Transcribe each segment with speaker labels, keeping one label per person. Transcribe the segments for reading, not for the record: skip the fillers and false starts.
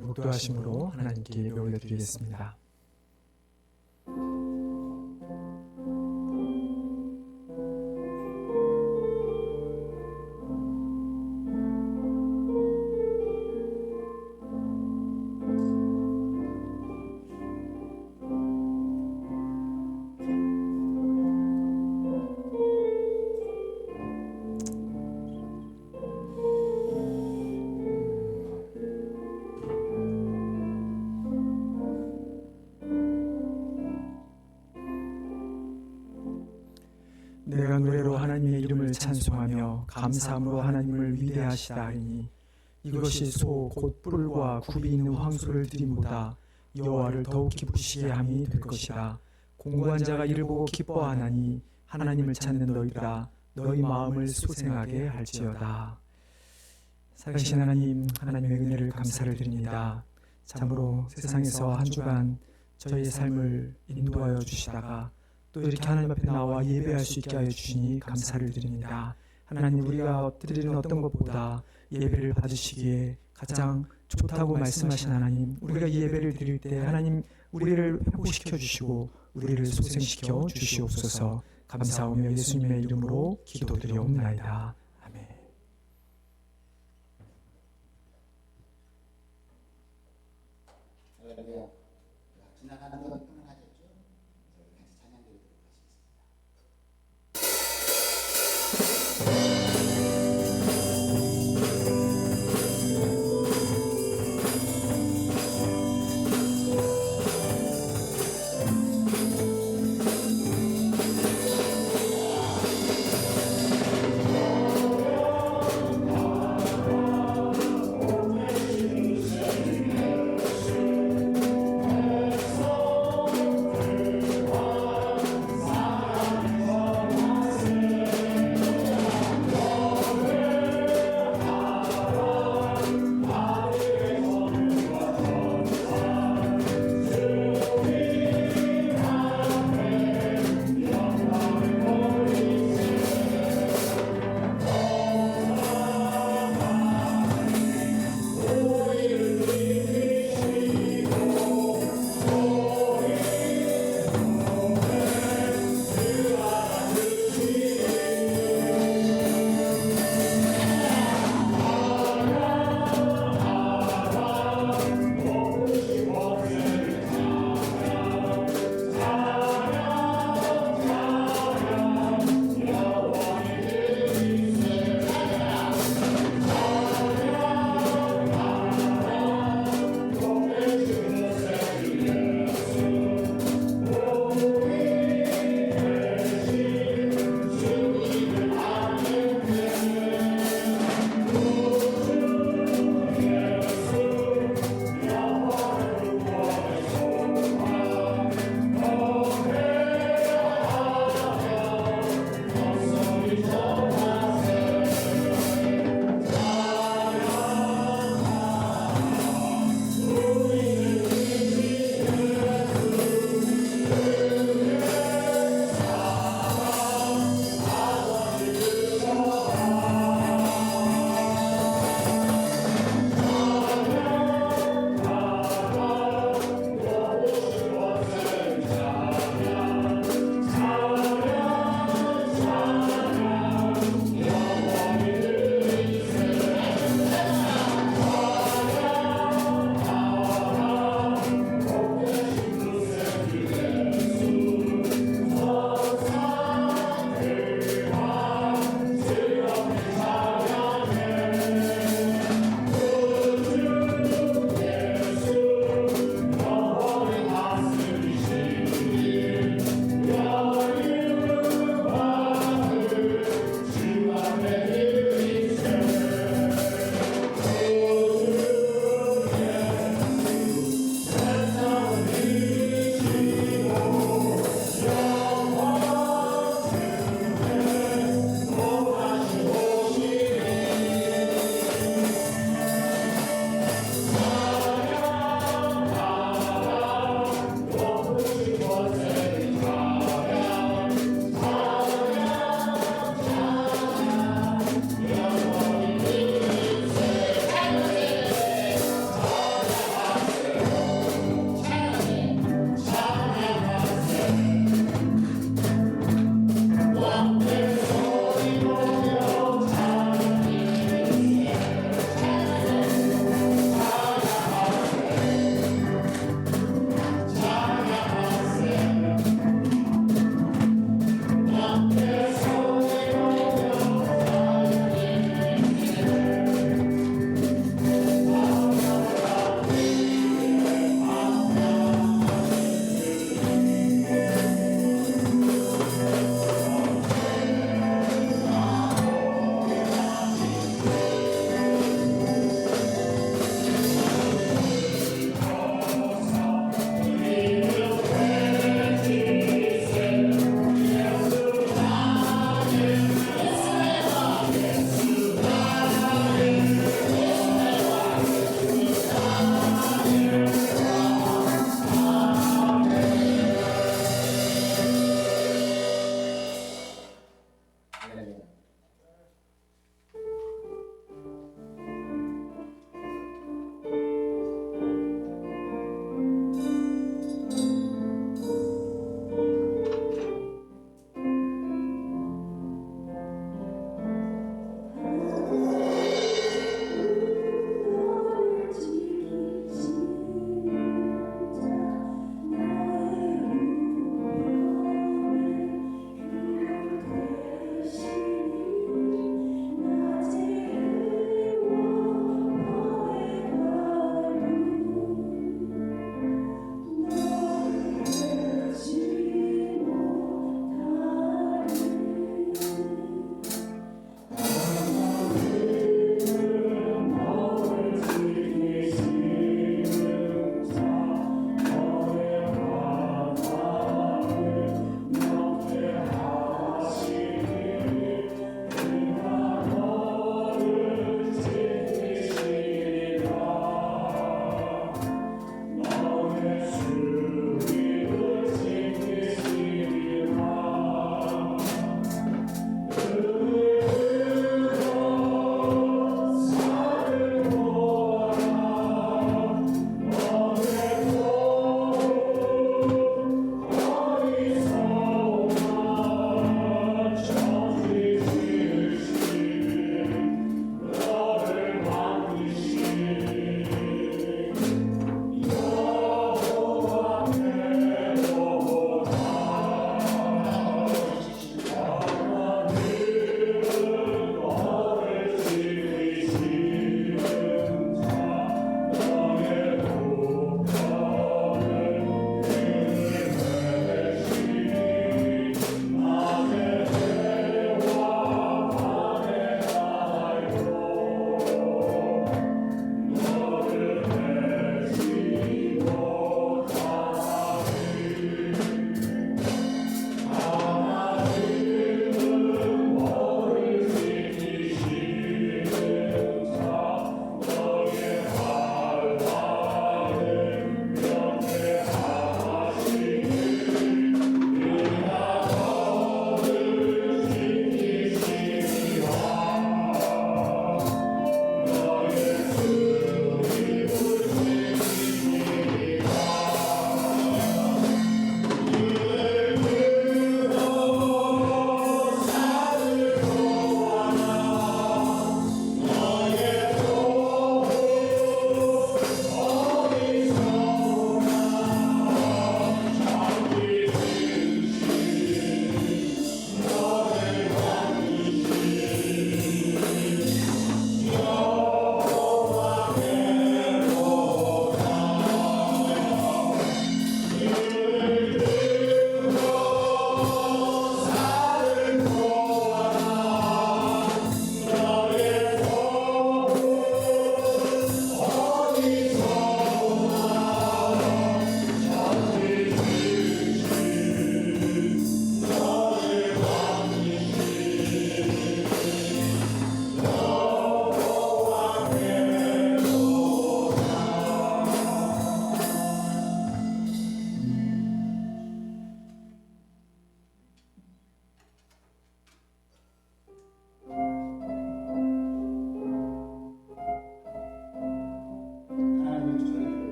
Speaker 1: 묵도하심으로 하나님께 예배 올려드리겠습니다. 내가 노래로 하나님의 이름을 찬송하며 감사함으로 하나님을 위대하시다 하니 이것이 소 곧 뿔과 굽이 있는 황소를 드림보다 여호와를 더욱 기쁘시게 함이 될 것이라. 공고한 자가 이를 보고 기뻐하나니 하나님을 찾는 너희들아 너희 마음을 소생하게 할지어다. 살아계신 하나님, 하나님의 은혜를 감사를 드립니다. 참으로 세상에서 한 주간 저희의 삶을 인도하여 주시다가 또 이렇게 하나님 앞에 나와 예배할 수 있게 하여 주시니 감사를 드립니다. 하나님, 우리가 드리는 어떤 것보다 예배를 받으시기에 가장 좋다고 말씀하신 하나님, 우리가 이 예배를 드릴 때 하나님 우리를 회복시켜 주시고 우리를 소생시켜 주시옵소서. 감사하며 예수님의 이름으로 기도드리옵나이다. 아멘.
Speaker 2: 할렐루야. 지나가는 것 평안하셨죠? 같이 찬양 드리도록 하겠습니다.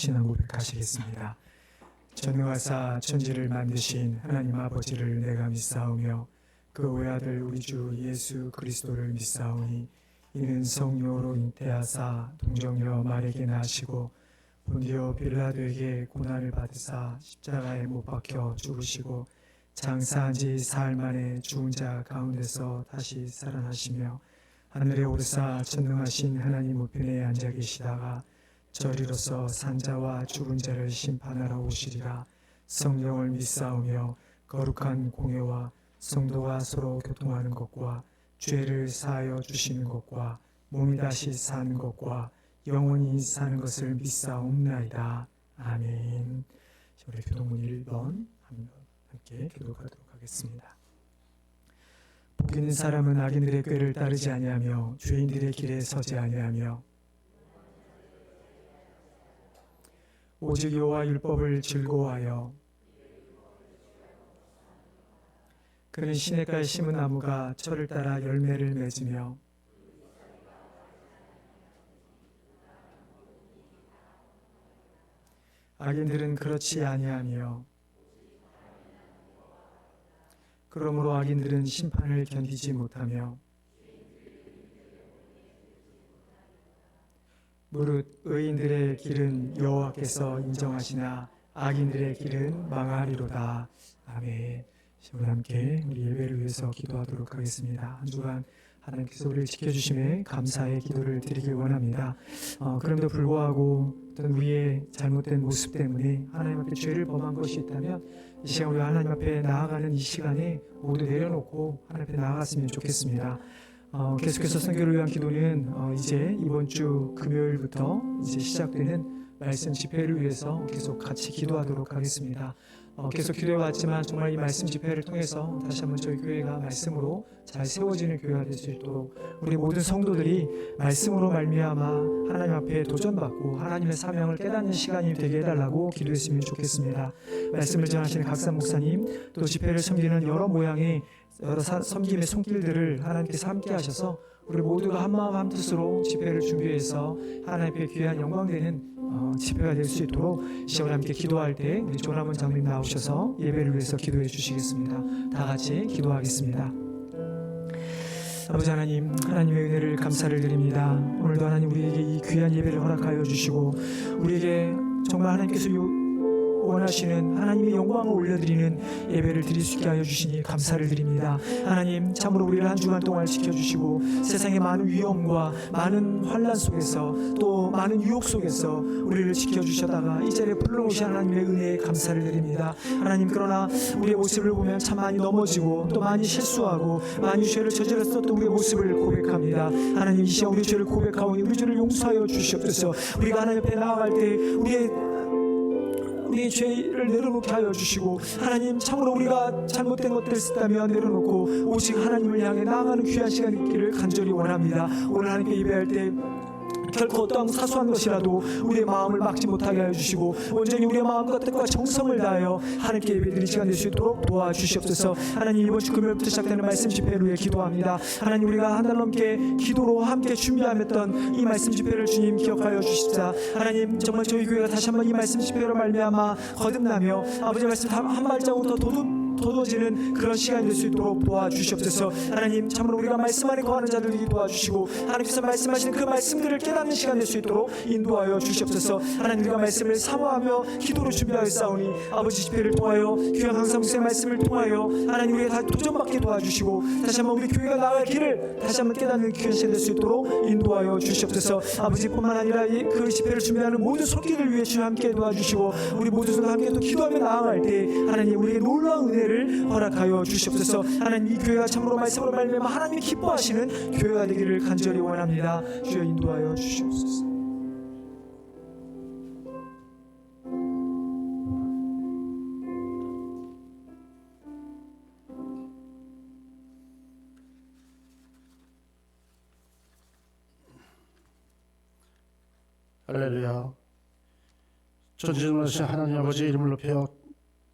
Speaker 1: 신앙 고백하시겠습니다. 전능하사 천지를 만드신 하나님 아버지를 내가 믿사오며 그 외아들 우리 주 예수 그리스도를 믿사오니 이는 성령으로 잉태하사 동정녀 마리아에게 나시고 본디오 빌라도에게 고난을 받으사 십자가에 못 박혀 죽으시고 장사한 지 사흘 만에 죽은 자 가운데서 다시 살아나시며 하늘에 오르사 전능하신 하나님 우편에 앉아 계시다가 저리로서 산자와 죽은 자를 심판하러 오시리라. 성령을 믿사오며 거룩한 공예와 성도가 서로 교통하는 것과 죄를 사하여 주시는 것과 몸이 다시 사는 것과 영원히 사는 것을 믿사옵나이다. 아멘. 우리 교동문 1번 함께 기도하도록 하겠습니다. 복 있는 사람은 악인들의 꾀를 따르지 아니하며 죄인들의 길에 서지 아니하며 오직 여호와 율법을 즐거워하여 그는 시냇가에 심은 나무가 철을 따라 열매를 맺으며 악인들은 그렇지 아니하며 그러므로 악인들은 심판을 견디지 못하며 무릇 의인들의 길은 여호와께서 인정하시나 악인들의 길은 망하리로다. 아멘. 우리 함께 우리 예배를 위해서 기도하도록 하겠습니다. 한 주간 하나님께서 우리를 지켜주심에 감사의 기도를 드리길 원합니다. 그럼에도 불구하고 어떤 우리의 잘못된 모습 때문에 하나님 앞에 죄를 범한 것이 있다면 이 시간 우리 하나님 앞에 나아가는 이 시간에 모두 내려놓고 하나님 앞에 나아갔으면 좋겠습니다. 계속해서 선교를 위한 기도는 이제 이번 주 금요일부터 이제 시작되는 말씀 집회를 위해서 계속 같이 기도하도록 하겠습니다. 계속 기도해왔지만 정말 이 말씀 집회를 통해서 다시 한번 저희 교회가 말씀으로 잘 세워지는 교회가 될 수 있도록 우리 모든 성도들이 말씀으로 말미암아 하나님 앞에 도전받고 하나님의 사명을 깨닫는 시간이 되게 해달라고 기도했으면 좋겠습니다. 말씀을 전하시는 각산 목사님 또 집회를 섬기는 여러 모양의 여러 섬김의 손길들을 하나님께서 함께 하셔서 우리 모두가 한마음 한뜻으로 집회를 준비해서 하나님께 귀한 영광되는 집회가 될 수 있도록 이 시간에 함께 기도할 때 우리 조남원 장로님 나오셔서 예배를 위해서 기도해 주시겠습니다. 다 같이 기도하겠습니다. 아버지 하나님, 하나님의 은혜를 감사를 드립니다. 오늘도 하나님 우리에게 이 귀한 예배를 허락하여 주시고 우리에게 정말 하나님께서 원하시는 하나님의 영광을 올려드리는 예배를 드릴 수 있게 하여 주시니 감사를 드립니다. 하나님 참으로 우리를 한 주간 동안 지켜주시고 세상의 많은 위험과 많은 환난 속에서 또 많은 유혹 속에서 우리를 지켜주셨다가 이 자리에 불러오신 하나님의 은혜에 감사를 드립니다. 하나님 그러나 우리의 모습을 보면 참 많이 넘어지고 또 많이 실수하고 많이 죄를 저질렀었던 우리의 모습을 고백합니다. 하나님 이 시간 우리 죄를 고백하오니 우리 죄를 용서하여 주시옵소서. 우리가 하나님 앞에 나아갈 때 우리의 죄를 내려놓게 하여 주시고 하나님 참으로 우리가 잘못된 것들을 있다면 내려놓고 오직 하나님을 향해 나아가는 귀한 시간이 있기를 간절히 원합니다. 오늘 하나님께 예배할 때 결코 어떠한 사소한 것이라도 우리의 마음을 막지 못하게 하여 주시고 온전히 우리의 마음과 뜻과 정성을 다하여 하나님께 예배드리는 시간 될 수 있도록 도와주시옵소서. 하나님 이번 주 금요일부터 시작되는 말씀 집회를 위해 기도합니다. 하나님 우리가 한 달 넘게 기도로 함께 준비하였던 이 말씀 집회를 주님 기억하여 주십사. 하나님 정말 저희 교회가 다시 한번 이 말씀 집회로 말미암아 거듭나며 아버지의 말씀 한 발자국 더 도도지는 그런 시간이 될 수 있도록 도와주시옵소서. 하나님 참으로 우리가 말씀 안에 거하는 자들이 도와주시고 하나님께서 말씀하시는 그 말씀들을 깨닫는 시간 될 수 있도록 인도하여 주시옵소서. 하나님 우리가 말씀을 사모하며 기도로 준비하였사오니 아버지 집회를 통하여 귀한 강사목사의 말씀을 통하여 하나님 우리가 다 도전받게 도와주시고 다시 한번 우리 교회가 나아갈 길을 다시 한번 깨닫는 귀한 시간 될 수 있도록 인도하여 주시옵소서. 아버지뿐만 아니라 그 집회를 준비하는 모든 손길을 위해 주님 함께 도와주시고 우리 모두가 함께 또 기도하며 나아갈 때 하나님 우리에게 놀라운 은혜를 허락하여 주시옵소서. 하나님 이 교회가 참으로 말씀으로 말미암아 하나님이 기뻐하시는 교회가 되기를 간절히 원합니다. 주여 인도하여 주시옵소서.
Speaker 3: 할렐루야. 전지전능하신 하나님 아버지 이름을 높여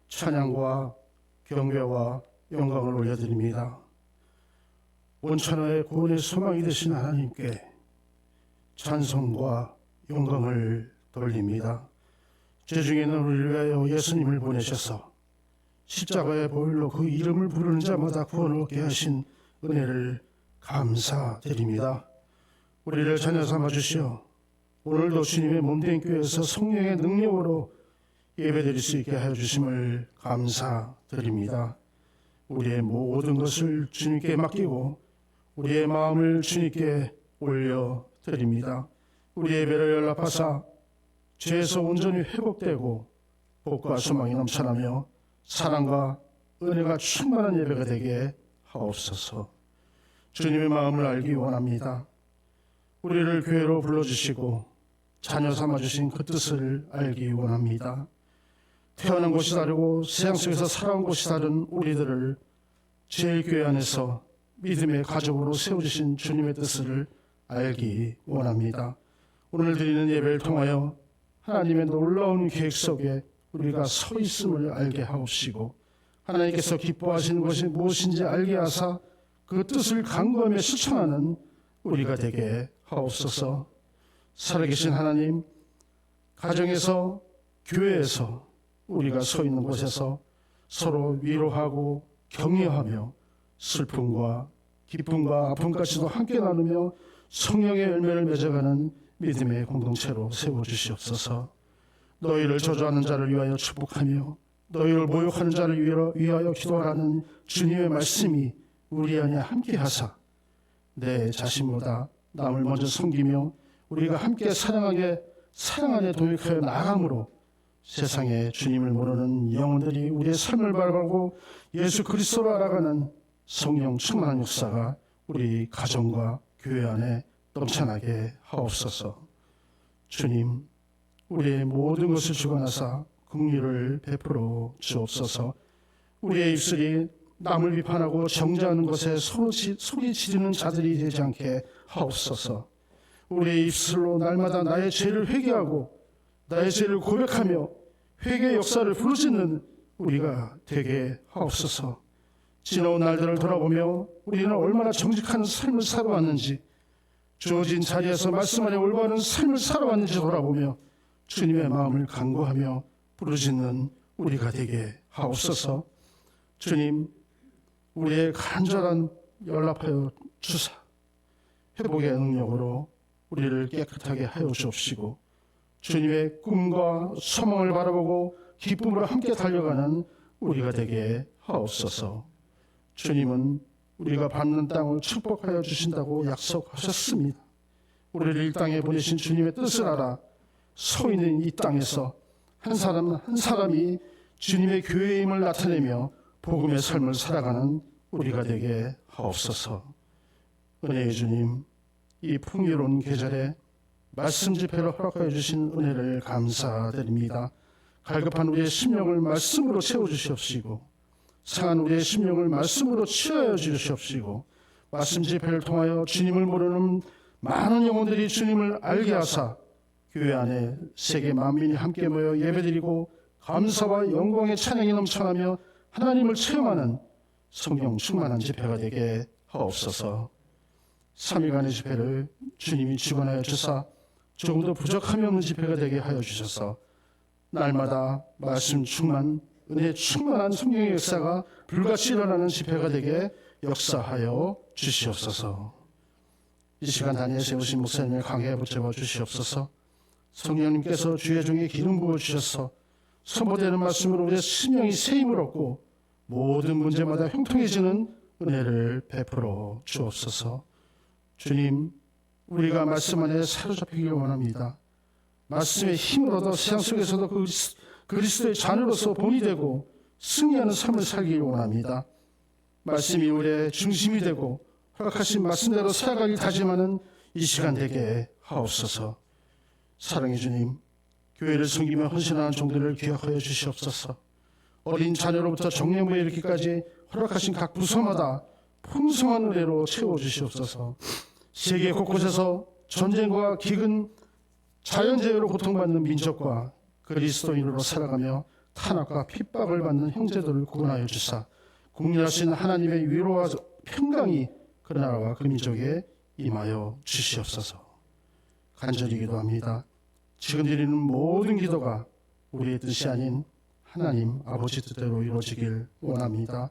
Speaker 3: 찬양과 경배와 영광을 올려드립니다. 온천하의 구원의 소망이 되신 하나님께 찬송과 영광을 돌립니다. 죄 중에 있는 우리를 위하여 예수님을 보내셔서 십자가의 보혈로 그 이름을 부르는 자마다 구원을 얻게 하신 은혜를 감사드립니다. 우리를 자녀 삼아 주시어 오늘도 주님의 몸된 교회에서 성령의 능력으로 예배드릴 수 있게 하여 주심을 감사드립니다. 우리의 모든 것을 주님께 맡기고 우리의 마음을 주님께 올려드립니다. 우리의 예배를 연락하사 죄에서 온전히 회복되고 복과 소망이 넘쳐나며 사랑과 은혜가 충만한 예배가 되게 하옵소서. 주님의 마음을 알기 원합니다. 우리를 교회로 불러주시고 자녀 삼아주신 그 뜻을 알기 원합니다. 태어난 곳이 다르고 세상 속에서 살아온 곳이 다른 우리들을 제일 교회 안에서 믿음의 가족으로 세워주신 주님의 뜻을 알기 원합니다. 오늘 드리는 예배를 통하여 하나님의 놀라운 계획 속에 우리가 서 있음을 알게 하옵시고 하나님께서 기뻐하시는 것이 무엇인지 알게 하사 그 뜻을 간구하며 실천하는 우리가 되게 하옵소서. 살아계신 하나님, 가정에서 교회에서 우리가 서 있는 곳에서 서로 위로하고 격려하며 슬픔과 기쁨과 아픔까지도 함께 나누며 성령의 열매를 맺어가는 믿음의 공동체로 세워주시옵소서. 너희를 저주하는 자를 위하여 축복하며 너희를 모욕하는 자를 위하여 기도하라는 주님의 말씀이 우리 안에 함께 하사 내 자신보다 남을 먼저 섬기며 우리가 함께 사랑 안에 동역하여 나아감으로 세상에 주님을 모르는 영혼들이 우리의 삶을 바라보고 예수 그리스도로 알아가는 성령 충만한 역사가 우리 가정과 교회 안에 넘쳐나게 하옵소서. 주님, 우리의 모든 것을 주관하사 긍휼을 베풀어 주옵소서. 우리의 입술이 남을 비판하고 정죄하는 것에 소리 지르는 자들이 되지 않게 하옵소서. 우리의 입술로 날마다 나의 죄를 회개하고 나의 죄를 고백하며 회개의 역사를 부르짖는 우리가 되게 하옵소서. 지나온 날들을 돌아보며 우리는 얼마나 정직한 삶을 살아왔는지, 주어진 자리에서 말씀 안에 올바른 삶을 살아왔는지 돌아보며 주님의 마음을 간구하며 부르짖는 우리가 되게 하옵소서. 주님, 우리의 간절한 연락하여 주사 회복의 능력으로 우리를 깨끗하게 하여 주옵시고 주님의 꿈과 소망을 바라보고 기쁨으로 함께 달려가는 우리가 되게 하옵소서. 주님은 우리가 밟는 땅을 축복하여 주신다고 약속하셨습니다. 우리를 이 땅에 보내신 주님의 뜻을 알아 서 있는 이 땅에서 한 사람 한 사람이 주님의 교회임을 나타내며 복음의 삶을 살아가는 우리가 되게 하옵소서. 은혜의 주님, 이 풍요로운 계절에 말씀 집회를 허락하여 주신 은혜를 감사드립니다. 갈급한 우리의 심령을 말씀으로 채워주시옵시고 상한 우리의 심령을 말씀으로 치유하여 주시옵시고 말씀 집회를 통하여 주님을 모르는 많은 영혼들이 주님을 알게 하사 교회 안에 세계 만민이 함께 모여 예배드리고 감사와 영광의 찬양이 넘쳐나며 하나님을 체험하는 성령 충만한 집회가 되게 하옵소서. 3일간의 집회를 주님이 주관하여 주사 조금도 부족함이 없는 집회가 되게 하여 주셔서 날마다 말씀 충만, 은혜 충만한 성령의 역사가 불같이 일어나는 집회가 되게 역사하여 주시옵소서. 이 시간 단위에 세우신 목사님을 강하게 붙잡아 주시옵소서. 성령님께서 주의 종에 기름 부어 주셔서 선포되는 말씀으로 우리의 심령이 새 힘을 얻고 모든 문제마다 형통해지는 은혜를 베풀어 주옵소서. 주님, 우리가 말씀 안에 사로잡히길 원합니다. 말씀의 힘을 얻어 세상 속에서도 그리스도의 자녀로서 본이 되고 승리하는 삶을 살길 원합니다. 말씀이 우리의 중심이 되고 허락하신 말씀대로 살아가길 다짐하는 이 시간 되게 하옵소서. 사랑의 주님, 교회를 섬기며 헌신하는 종들을 기억하여 주시옵소서. 어린 자녀로부터 정년부에 이르기까지 허락하신 각 부서마다 풍성한 은혜로 채워주시옵소서. 세계 곳곳에서 전쟁과 기근, 자연재해로 고통받는 민족과 그리스도인으로 살아가며 탄압과 핍박을 받는 형제들을 구원하여 주사 국리하신 하나님의 위로와 평강이 그 나라와 그 민족에 임하여 주시옵소서. 간절히 기도합니다. 지금 드리는 모든 기도가 우리의 뜻이 아닌 하나님 아버지 뜻대로 이루어지길 원합니다.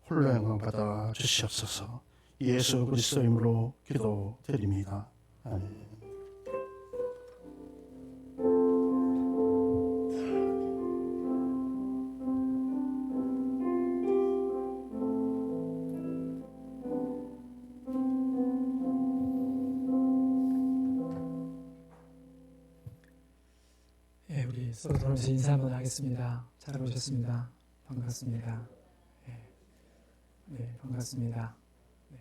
Speaker 3: 홀로 영광 받아 주시옵소서. 예수 그리스도 이름으로 기도드립니다. 아멘.
Speaker 1: 예, 우리 서로 돌아오면서 인사 한번 하겠습니다. 잘 오셨습니다. 반갑습니다. 네, 반갑습니다. 네.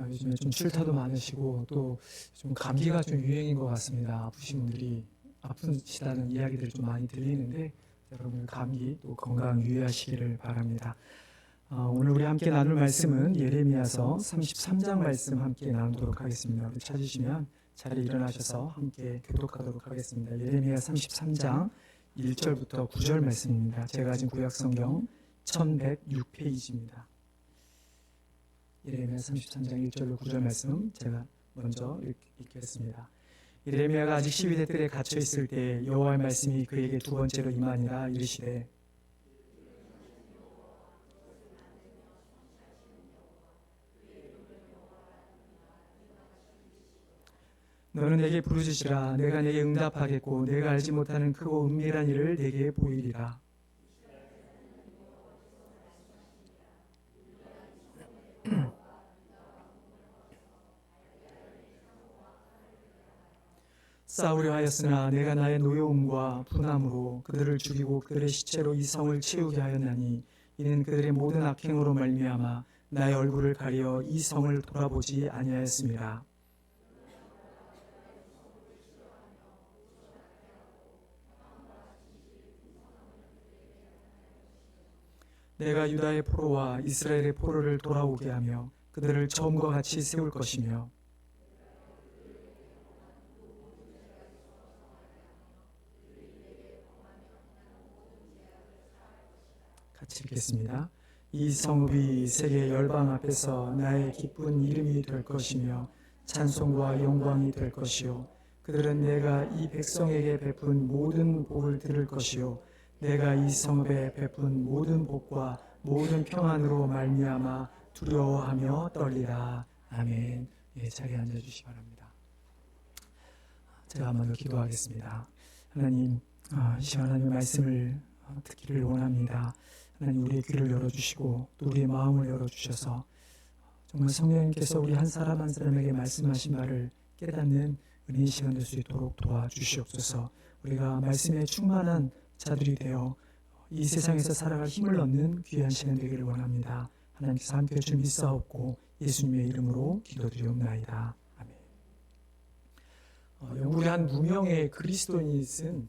Speaker 1: 요즘에 좀 출타도 많으시고 또 좀 감기가 좀 유행인 것 같습니다. 아프신 분들이 아프시다는 이야기들이 좀 많이 들리는데 여러분 감기 또 건강 유의하시기를 바랍니다. 오늘 우리 함께 나눌 말씀은 예레미야서 33장 말씀 함께 나누도록 하겠습니다. 우리 찾으시면 자리에 일어나셔서 함께 교독하도록 하겠습니다. 예레미야 33장 1절부터 9절 말씀입니다. 제가 가진 구약성경 1106페이지입니다. 예레미야 33장 1절로 9절 말씀 제가 먼저 읽겠습니다. 예레미야가 아직 시위대 뜰에 갇혀 있을 때 여호와의 말씀이 그에게 두 번째로 임하니라. 이르시되 너는 내게 부르짖으라. 내가 내게 응답하겠고 내가 알지 못하는 크고 은밀한 일을 내게 보이리라. 싸우려 하였으나 내가 나의 노여움과 분함으로 그들을 죽이고 그들의 시체로 이 성을 채우게 하였나니 이는 그들의 모든 악행으로 말미암아 나의 얼굴을 가리어 이 성을 돌아보지 아니하였습니다. 내가 유다의 포로와 이스라엘의 포로를 돌아오게 하며 그들을 처음과 같이 세울 것이며 같이 읽겠습니다. 이 성읍이 세계 열방 앞에서 나의 기쁜 이름이 될 것이며 찬송과 영광이 될 것이요 그들은 내가 이 백성에게 베푼 모든 복을 들을 것이요 내가 이 성읍에 베푼 모든 복과 모든 평안으로 말미암아 두려워하며 떨리라. 아멘. 예, 자리에 앉아주시기 바랍니다. 제가 한번 더 기도하겠습니다. 하나님, 이 시간 하나님의 말씀을 듣기를 원합니다. 하나님 우리의 귀를 열어주시고 또 우리의 마음을 열어주셔서 정말 성령님께서 우리 한 사람 한 사람에게 말씀하신 말을 깨닫는 은혜의 시간 될 수 있도록 도와주시옵소서. 우리가 말씀에 충만한 자들이 되어 이 세상에서 살아갈 힘을 얻는 귀한 시간 되기를 원합니다. 하나님께서 함께해 줄 믿사옵고 예수님의 이름으로 기도드리옵나이다. 아멘. 영국의 한 무명의 그리스도인이 쓴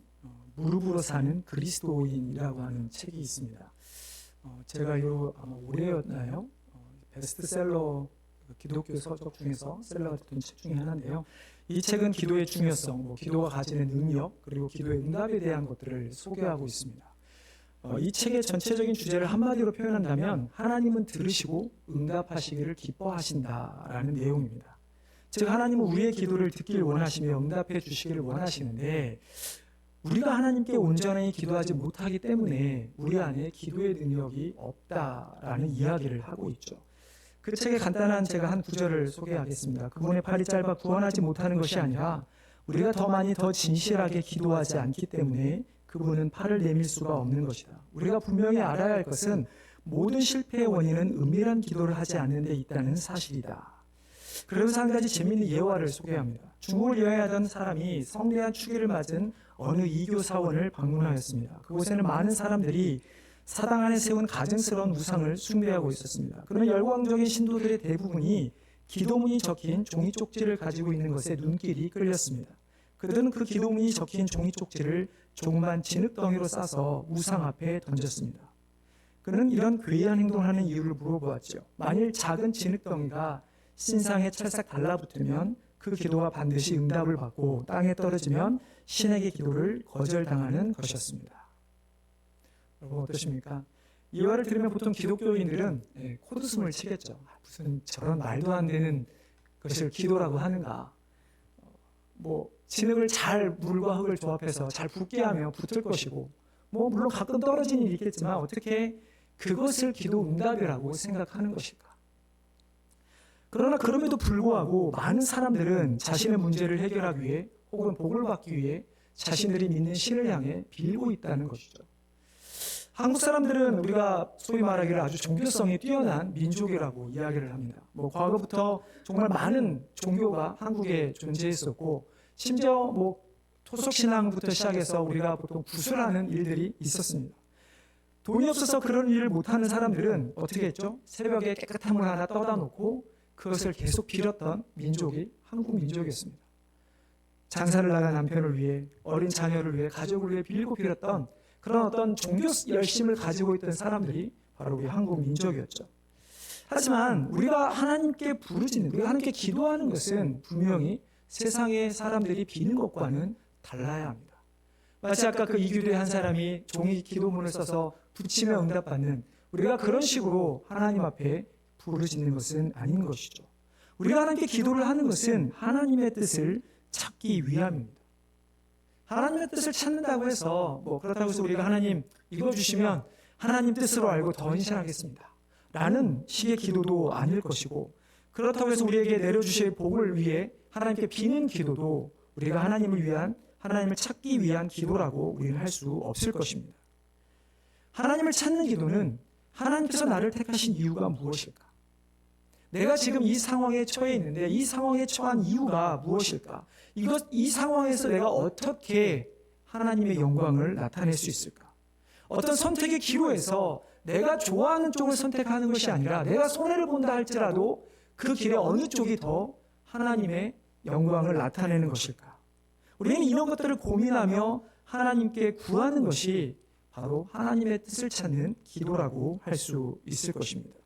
Speaker 1: 무릎으로 사는 그리스도인이라고 하는 책이 있습니다. 제가 아마 올해였나요? 베스트셀러 기독교 서적 중에서 셀러가 됐던 책 중에 하나인데요. 이 책은 기도의 중요성, 기도가 가지는 능력, 그리고 기도의 응답에 대한 것들을 소개하고 있습니다. 이 책의 전체적인 주제를 한마디로 표현한다면 하나님은 들으시고 응답하시기를 기뻐하신다라는 내용입니다. 즉 하나님은 우리의 기도를 듣길 원하시며 응답해 주시기를 원하시는데 우리가 하나님께 온전히 기도하지 못하기 때문에 우리 안에 기도의 능력이 없다라는 이야기를 하고 있죠. 그 책의 간단한 제가 한 구절을 소개하겠습니다. 그분의 팔이 짧아 구원하지 못하는 것이 아니라 우리가 더 많이 더 진실하게 기도하지 않기 때문에 그분은 팔을 내밀 수가 없는 것이다. 우리가 분명히 알아야 할 것은 모든 실패의 원인은 은밀한 기도를 하지 않는 데 있다는 사실이다. 그러면서 한 가지 재미있는 예화를 소개합니다. 중국을 여행하던 사람이 성대한 추기를 맞은 어느 이교 사원을 방문하였습니다. 그곳에는 많은 사람들이 사당 안에 세운 가증스러운 우상을 숭배하고 있었습니다. 그런 열광적인 신도들의 대부분이 기도문이 적힌 종이 쪽지를 가지고 있는 것에 눈길이 끌렸습니다. 그들은 그 기도문이 적힌 종이 쪽지를 조그만 진흙덩이로 싸서 우상 앞에 던졌습니다. 그는 이런 괴이한 행동을 하는 이유를 물어보았죠. 만일 작은 진흙덩이가 신상에 찰싹 달라붙으면 그 기도가 반드시 응답을 받고 땅에 떨어지면 신에게 기도를 거절당하는 것이었습니다. 여러분 어떠십니까? 이 말을 들으면 보통 기독교인들은 코웃음을 치겠죠. 무슨 저런 말도 안 되는 것을 기도라고 하는가. 진흙을 잘 물과 흙을 조합해서 잘 붙게 하며 붙을 것이고 물론 가끔 떨어지는 일이 있겠지만 어떻게 그것을 기도 응답이라고 생각하는 것일까? 그러나 그럼에도 불구하고 많은 사람들은 자신의 문제를 해결하기 위해 혹은 복을 받기 위해 자신들이 믿는 신을 향해 빌고 있다는 것이죠. 한국 사람들은 우리가 소위 말하기를 아주 종교성이 뛰어난 민족이라고 이야기를 합니다. 과거부터 정말 많은 종교가 한국에 존재했었고 심지어 토속신앙부터 시작해서 우리가 보통 구술하는 일들이 있었습니다. 돈이 없어서 그런 일을 못하는 사람들은 어떻게 했죠? 새벽에 깨끗한 물 하나 떠다 놓고 그것을 계속 빌었던 민족이 한국 민족이었습니다. 장사를 나간 남편을 위해, 어린 자녀를 위해, 가족을 위해 빌고 빌었던 그런 어떤 종교 열심을 가지고 있던 사람들이 바로 우리 한국 민족이었죠. 하지만 우리가 하나님께 부르짖는, 우리가 하나님께 기도하는 것은 분명히 세상의 사람들이 비는 것과는 달라야 합니다. 마치 아까 그 이규도의 한 사람이 종이 기도문을 써서 붙이며 응답받는, 우리가 그런 식으로 하나님 앞에 부르짖는 것은 아닌 것이죠. 우리가 하나님께 기도를 하는 것은 하나님의 뜻을 찾기 위함입니다. 하나님의 뜻을 찾는다고 해서 그렇다고 해서 우리가 하나님 이거 주시면 하나님 뜻으로 알고 더 헌신하겠습니다 라는 식의 기도도 아닐 것이고, 그렇다고 해서 우리에게 내려주실 복을 위해 하나님께 비는 기도도 우리가 하나님을 찾기 위한 기도라고 우리는 할 수 없을 것입니다. 하나님을 찾는 기도는 하나님께서 나를 택하신 이유가 무엇일까? 내가 지금 이 상황에 처해 있는데 이 상황에 처한 이유가 무엇일까? 이 상황에서 내가 어떻게 하나님의 영광을 나타낼 수 있을까? 어떤 선택의 기로에서 내가 좋아하는 쪽을 선택하는 것이 아니라 내가 손해를 본다 할지라도 그 길에 어느 쪽이 더 하나님의 영광을 나타내는 것일까? 우리는 이런 것들을 고민하며 하나님께 구하는 것이 바로 하나님의 뜻을 찾는 기도라고 할 수 있을 것입니다.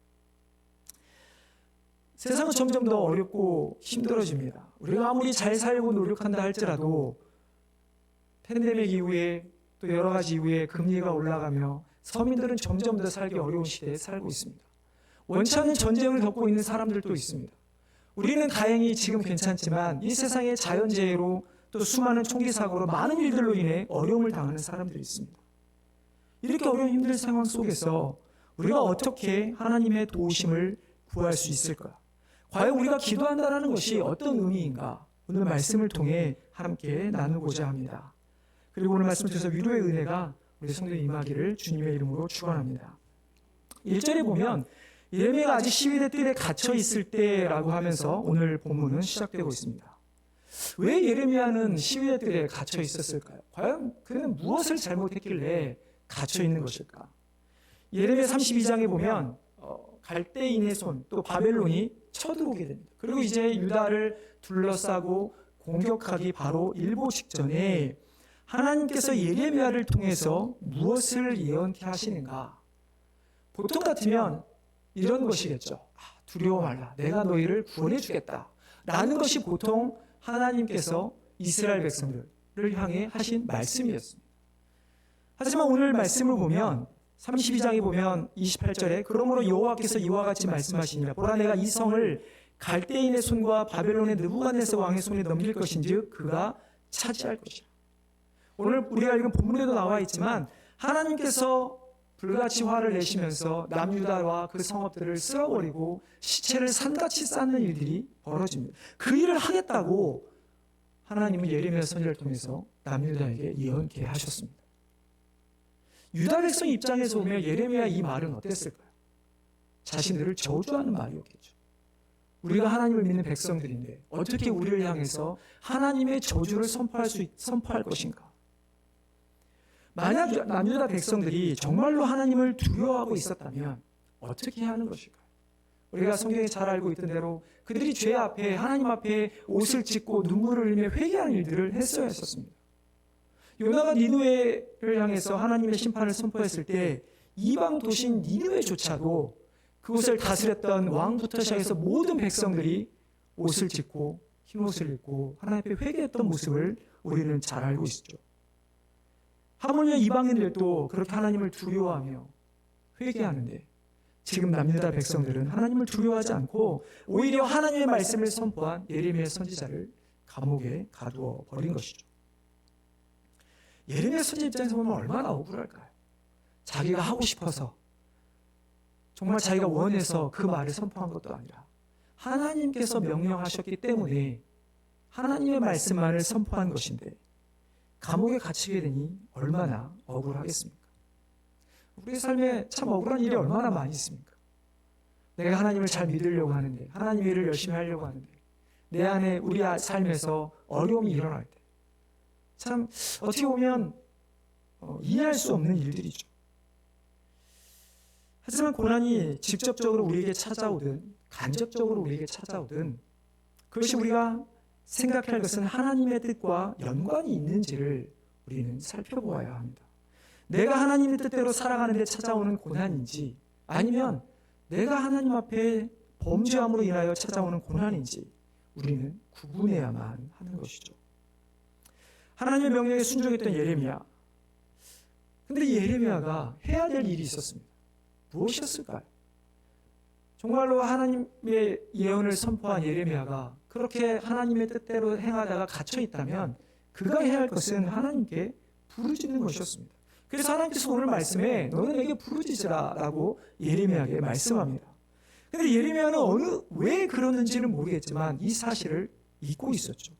Speaker 1: 세상은 점점 더 어렵고 힘들어집니다. 우리가 아무리 잘 살고 노력한다 할지라도 팬데믹 이후에 또 여러 가지 이후에 금리가 올라가며 서민들은 점점 더 살기 어려운 시대에 살고 있습니다. 원치 않는 전쟁을 겪고 있는 사람들도 있습니다. 우리는 다행히 지금 괜찮지만 이 세상의 자연재해로 또 수많은 총기 사고로 많은 일들로 인해 어려움을 당하는 사람들이 있습니다. 이렇게 어려운 힘든 상황 속에서 우리가 어떻게 하나님의 도우심을 구할 수 있을까? 과연 우리가 기도한다는 것이 어떤 의미인가? 오늘 말씀을 통해 함께 나누고자 합니다. 그리고 오늘 말씀을 통해서 위로의 은혜가 우리 성도에 임하기를 주님의 이름으로 축원합니다. 1절에 보면 예레미야가 아직 시위대 뜰에 갇혀 있을 때라고 하면서 오늘 본문은 시작되고 있습니다. 왜 예레미야는 시위대 뜰에 갇혀 있었을까요? 과연 그는 무엇을 잘못했길래 갇혀 있는 것일까? 예레미야 32장에 보면 갈대인의 손, 또 바벨론이 쳐들어오게 됩니다. 그리고 이제 유다를 둘러싸고 공격하기 바로 일보 직전에 하나님께서 예레미야를 통해서 무엇을 예언케 하시는가? 보통 같으면 이런 것이겠죠. 두려워 말라. 내가 너희를 구원해 주겠다. 라는 것이 보통 하나님께서 이스라엘 백성들을 향해 하신 말씀이었습니다. 하지만 오늘 말씀을 보면 32장에 보면 28절에 그러므로 여호와께서 이와 같이 말씀하시니라. 보라, 내가 이 성을 갈대인의 손과 바벨론의 느부갓네살 왕의 손에 넘길 것인즉 그가 차지할 것이라. 오늘 우리가 읽은 본문에도 나와 있지만 하나님께서 불같이 화를 내시면서 남유다와 그 성읍들을 쓸어버리고 시체를 산같이 쌓는 일들이 벌어집니다. 그 일을 하겠다고 하나님은 예레미야 선지자를 통해서 남유다에게 예언케 하셨습니다. 유다 백성 입장에서 보면 예레미야 이 말은 어땠을까요? 자신들을 저주하는 말이었겠죠. 우리가 하나님을 믿는 백성들인데 어떻게 우리를 향해서 하나님의 저주를 선포할 것인가? 만약 남유다 백성들이 정말로 하나님을 두려워하고 있었다면 어떻게 해야 하는 것일까요? 우리가 성경에 잘 알고 있던 대로 그들이 죄 앞에 하나님 앞에 옷을 찢고 눈물을 흘리며 회개하는 일들을 했어야 했었습니다. 요나가 니느웨를 향해서 하나님의 심판을 선포했을 때 이방 도시인 니느웨조차도 그곳을 다스렸던 왕부터 시작해서 모든 백성들이 옷을 찢고 흰 옷을 입고 하나님 앞에 회개했던 모습을 우리는 잘 알고 있죠. 하물며 이방인들도 그렇게 하나님을 두려워하며 회개하는데 지금 남유다 백성들은 하나님을 두려워하지 않고 오히려 하나님의 말씀을 선포한 예레미야 선지자를 감옥에 가두어 버린 것이죠. 예레미야 선지자 입장에서 보면 얼마나 억울할까요? 자기가 하고 싶어서, 정말 자기가 원해서 그 말을 선포한 것도 아니라 하나님께서 명령하셨기 때문에 하나님의 말씀만을 선포한 것인데 감옥에 갇히게 되니 얼마나 억울하겠습니까? 우리의 삶에 참 억울한 일이 얼마나 많이 있습니까? 내가 하나님을 잘 믿으려고 하는데, 하나님의 일을 열심히 하려고 하는데 내 안에, 우리 삶에서 어려움이 일어날 때 참 어떻게 보면 이해할 수 없는 일들이죠. 하지만 고난이 직접적으로 우리에게 찾아오든 간접적으로 우리에게 찾아오든 그것이 우리가 생각할 것은 하나님의 뜻과 연관이 있는지를 우리는 살펴보아야 합니다. 내가 하나님의 뜻대로 살아가는 데 찾아오는 고난인지, 아니면 내가 하나님 앞에 범죄함으로 인하여 찾아오는 고난인지 우리는 구분해야만 하는 것이죠. 하나님의 명령에 순종했던 예레미야. 근데 이 예레미야가 해야 될 일이 있었습니다. 무엇이었을까요? 정말로 하나님의 예언을 선포한 예레미야가 그렇게 하나님의 뜻대로 행하다가 갇혀 있다면 그가 해야 할 것은 하나님께 부르짖는 것이었습니다. 그래서 하나님께서 오늘 말씀에 너는 내게 부르짖으라 라고 예레미야에게 말씀합니다. 근데 예레미야는 왜 그러는지는 모르겠지만 이 사실을 잊고 있었죠.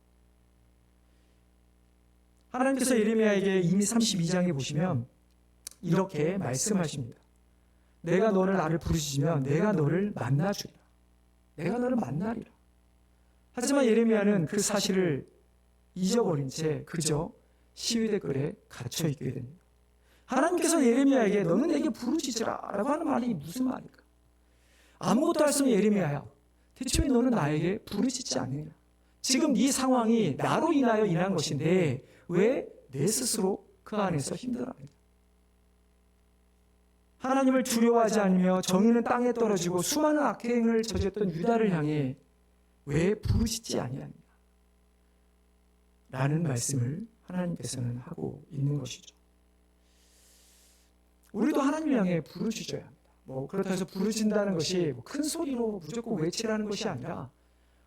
Speaker 1: 하나님께서 예레미야에게 이미 32장에 보시면 이렇게 말씀하십니다. 내가 너를 나를 부르짖으면 내가 너를 만나주리라. 내가 너를 만나리라. 하지만 예레미야는 그 사실을 잊어버린 채 그저 시위대끌에 갇혀 있게 됩니다. 하나님께서 예레미야에게 너는 내게 부르짖으라 라고 하는 말이 무슨 말일까? 아무것도 할 수 없는 예레미야야, 대체 왜 너는 나에게 부르짖지 않느냐? 지금 네 상황이 나로 인하여 인한 것인데 왜 내 스스로 그 안에서 힘들어합니다. 하나님을 두려워하지 않으며 정의는 땅에 떨어지고 수많은 악행을 저질렀던 유다를 향해 왜 부르짖지 아니하느냐 라는 말씀을 하나님께서는 하고 있는 것이죠. 우리도 하나님을 향해 부르짖어야 합니다. 그렇다고 해서 부르짖는다는 것이 큰 소리로 무조건 외치라는 것이 아니라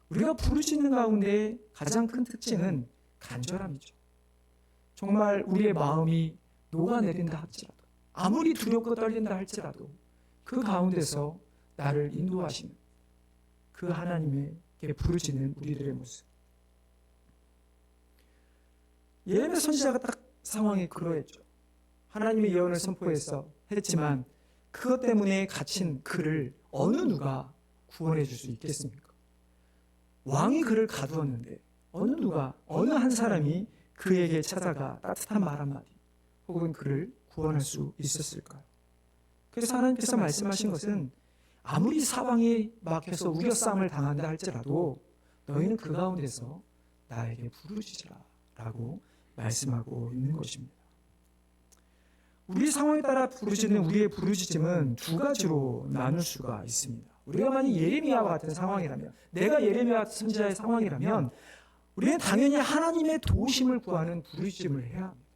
Speaker 1: 우리가 부르짖는 가운데 가장 큰 특징은 간절함이죠. 정말 우리의 마음이 녹아내린다 할지라도, 아무리 두렵고 떨린다 할지라도 그 가운데서 나를 인도하시는 그 하나님에게 부르짖는 우리들의 모습. 예레미야 선지자가 딱 상황이 그러했죠. 하나님의 예언을 했지만 그것 때문에 갇힌 그를 어느 누가 구원해 줄 수 있겠습니까? 왕이 그를 가두었는데 어느 한 사람이 그에게 찾아가 따뜻한 말 한마디 혹은 그를 구원할 수 있었을까요? 그래서 하나님께서 말씀하신 것은 아무리 사방이 막혀서 우겨싸움을 당한다 할지라도 너희는 그 가운데서 나에게 부르짖으라 라고 말씀하고 있는 것입니다. 우리 상황에 따라 부르짖는 우리의 부르짖음은 두 가지로 나눌 수가 있습니다. 우리가 만약 예레미야와 같은 상황이라면, 내가 예레미야 선지자의 상황이라면 우리는 당연히 하나님의 도우심을 구하는 부르짖음을 해야 합니다.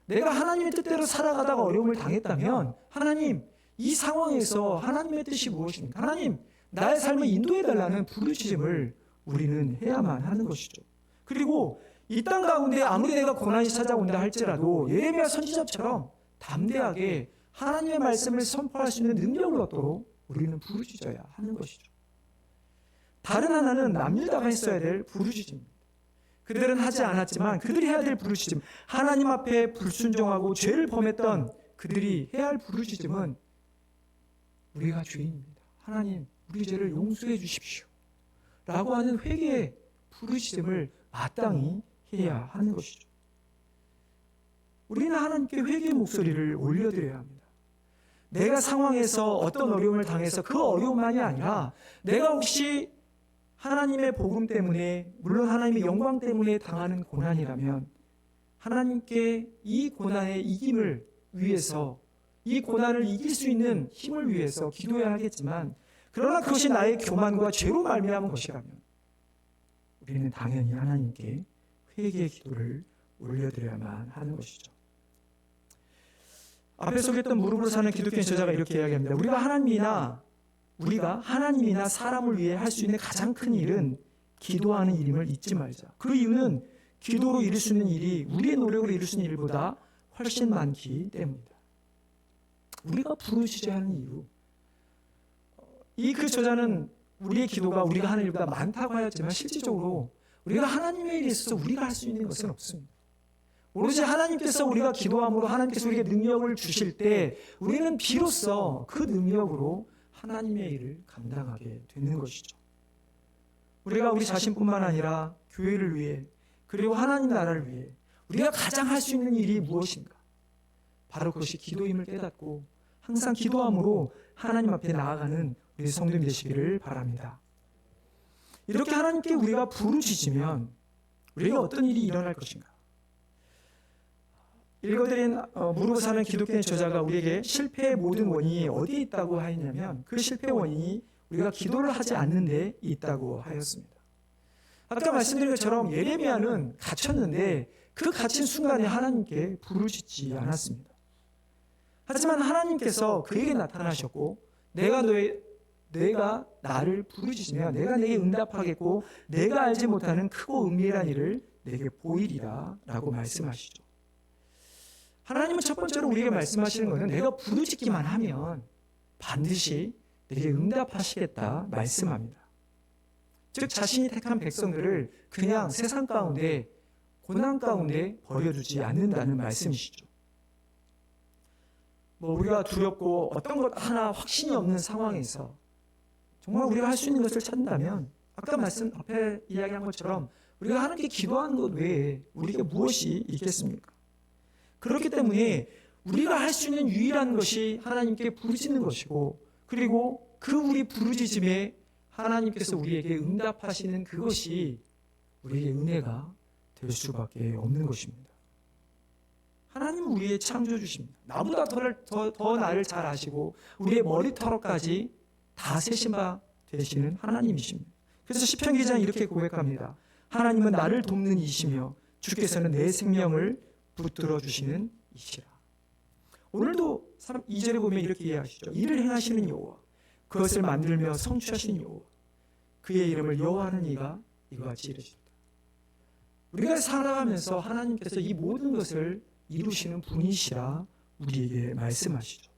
Speaker 1: 내가 하나님의 뜻대로 살아가다가 어려움을 당했다면 하나님, 이 상황에서 하나님의 뜻이 무엇입니까? 하나님, 나의 삶을 인도해달라는 부르짖음을 우리는 해야만 하는 것이죠. 그리고 이 땅 가운데 아무리 내가 고난이 찾아온다 할지라도 예레미야 선지자처럼 담대하게 하나님의 말씀을 선포할 수 있는 능력을 얻도록 우리는 부르짖어야 하는 것이죠. 다른 하나는 남유다가 했어야 될 부르짖음입니다. 그들은 하지 않았지만 그들이 해야 될 부르짖음, 하나님 앞에 불순종하고 죄를 범했던 그들이 해야 할 부르짖음은 우리가 죄인입니다. 하나님, 우리 죄를 용서해 주십시오 라고 하는 회개의 부르짖음을 마땅히 해야 하는 것이죠. 우리는 하나님께 회개의 목소리를 올려드려야 합니다. 내가 상황에서 어떤 어려움을 당해서 그 어려움만이 아니라 내가 혹시 하나님의 복음 때문에, 물론 하나님의 영광 때문에 당하는 고난이라면 하나님께 이 고난의 이김을 위해서, 이 고난을 이길 수 있는 힘을 위해서 기도해야 하겠지만, 그러나 그것이 나의 교만과 죄로 말미암은 것이라면 우리는 당연히 하나님께 회개의 기도를 올려드려야만 하는 것이죠. 앞에 소개했던 무릎으로 사는 기독교인 저자가 이렇게 이야기합니다. 우리가 하나님이나 사람을 위해 할 수 있는 가장 큰 일은 기도하는 일임을 잊지 말자. 그 이유는 기도로 이룰 수 있는 일이 우리의 노력으로 이룰 수 있는 일보다 훨씬 많기 때문이다. 우리가 부르짖어야 하는 이유. 이 그 저자는 우리의 기도가 우리가 하는 일보다 많다고 하였지만 실질적으로 우리가 하나님의 일에 있어서 우리가 할 수 있는 것은 없습니다. 오로지 하나님께서 우리가 기도함으로 하나님께서 우리에게 능력을 주실 때 우리는 비로소 그 능력으로 하나님의 일을 감당하게 되는 것이죠. 우리가 우리 자신뿐만 아니라 교회를 위해 그리고 하나님 나라를 위해 우리가 가장 할 수 있는 일이 무엇인가? 바로 그것이 기도임을 깨닫고 항상 기도함으로 하나님 앞에 나아가는 우리 성도님 되시기를 바랍니다. 이렇게 하나님께 우리가 부르짖으면 우리에게 어떤 일이 일어날 것인가? 읽어드린 무르고사 하는 기독교인 저자가 우리에게 실패의 모든 원인이 어디에 있다고 하였냐면 그 실패의 원인이 우리가 기도를 하지 않는 데 있다고 하였습니다. 아까 말씀드린 것처럼 예레미야는 갇혔는데 그 갇힌 순간에 하나님께 부르짖지 않았습니다. 하지만 하나님께서 그에게 나타나셨고 내가 나를 부르짖으면 내가 내게 응답하겠고 내가 알지 못하는 크고 은밀한 일을 내게 보이리라 라고 말씀하시죠. 하나님은 첫 번째로 우리에게 말씀하시는 것은 내가 부르짖기만 하면 반드시 내게 응답하시겠다 말씀합니다. 즉 자신이 택한 백성들을 그냥 세상 가운데 고난 가운데 버려두지 않는다는 말씀이시죠. 우리가 두렵고 어떤 것 하나 확신이 없는 상황에서 정말 우리가 할 수 있는 것을 찾는다면 아까 앞에 이야기한 것처럼 우리가 하나님께 기도하는 것 외에 우리에게 무엇이 있겠습니까? 그렇기 때문에 우리가 할 수 있는 유일한 것이 하나님께 부르짖는 것이고 그리고 그 우리 부르짖음에 하나님께서 우리에게 응답하시는 그것이 우리에게 은혜가 될 수밖에 없는 것입니다. 하나님은 우리의 창조주십니다. 나보다 더 나를 잘 아시고 우리의 머리털까지 다 세신 바 되시는 하나님이십니다. 그래서 시편 기자는 이렇게 고백합니다. 하나님은 나를 돕는 이시며 주께서는 내 생명을 붙들어 주시는 이시라. 오늘도 2절에 보면 이렇게 이해하시죠. 이를 행하시는 여호와 그것을 만들며 성취하시는 여호와 그의 이름을 여호와는 이가 이와 같이 이르시다. 우리가 살아가면서 하나님께서 이 모든 것을 이루시는 분이시라 우리에게 말씀하시죠.